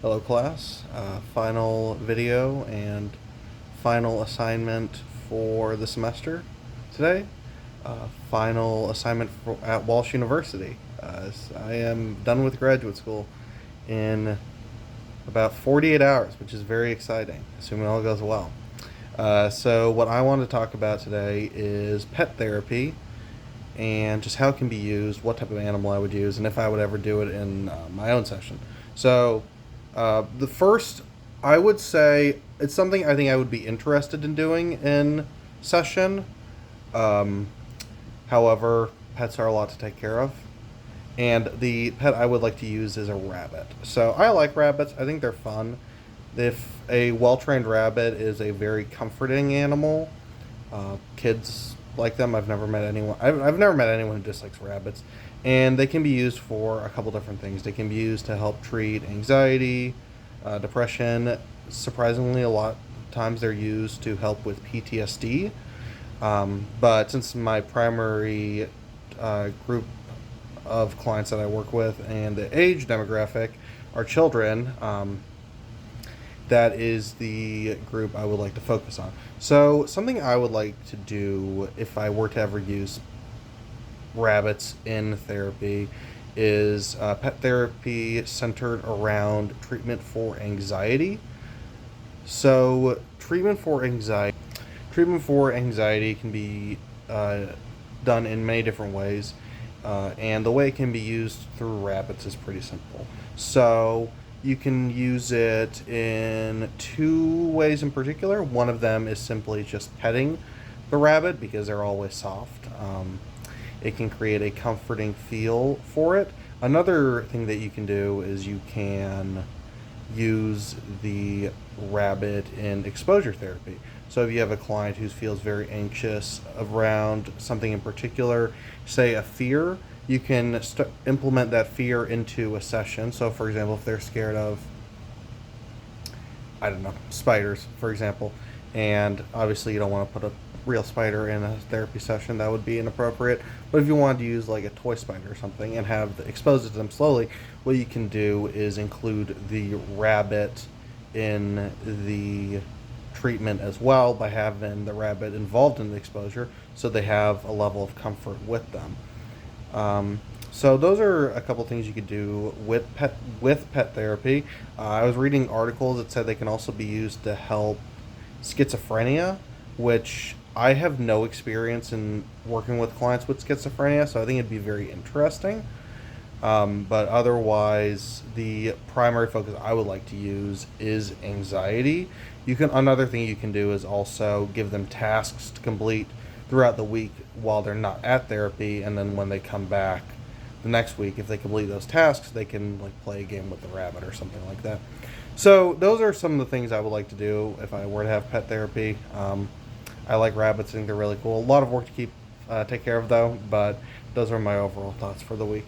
Hello class, final video and final assignment for the semester today. Final assignment at Walsh University. I am done with graduate school in about 48 hours, which is very exciting, assuming all goes well. So what I want to talk about today is pet therapy and just how it can be used, what type of animal I would use, and if I would ever do it in my own session. So the first, I would say it's something I think I would be interested in doing in session. Um, However, pets are a lot to take care of. And the pet I would like to use is a rabbit. So I like rabbits. I think they're fun. If a well trained rabbit is a very comforting animal, kids like them. I've never met anyone who dislikes rabbits, and they can be used for a couple different things. They can be used to help treat anxiety, depression. Surprisingly, a lot of times they're used to help with PTSD. But since my primary group of clients that I work with and the age demographic are children, that is the group I would like to focus on. So, something I would like to do if I were to ever use rabbits in therapy is pet therapy centered around treatment for anxiety. So, treatment for anxiety can be done in many different ways, and the way it can be used through rabbits is pretty simple. So you can use it in two ways in particular. One of them is simply just petting the rabbit because they're always soft. It can create a comforting feel for it. Another thing that you can do is you can use the rabbit in exposure therapy. So if you have a client who feels very anxious around something in particular, say a fear, you can implement that fear into a session. So for example, if they're scared of, I don't know, spiders, for example, and obviously you don't want to put a real spider in a therapy session, that would be inappropriate. But if you wanted to use like a toy spider or something and expose it to them slowly, what you can do is include the rabbit in the treatment as well by having the rabbit involved in the exposure so they have a level of comfort with them. So those are a couple things you could do with pet therapy. I was reading articles that said they can also be used to help schizophrenia, which I have no experience in working with clients with schizophrenia, so I think it'd be very interesting. But otherwise, the primary focus I would like to use is anxiety. Another thing you can do is also give them tasks to complete throughout the week while they're not at therapy, and then when they come back the next week, if they complete those tasks, they can like play a game with the rabbit or something like that. So those are some of the things I would like to do if I were to have pet therapy. I like rabbits. I think they're really cool. A lot of work to take care of though, but those are my overall thoughts for the week.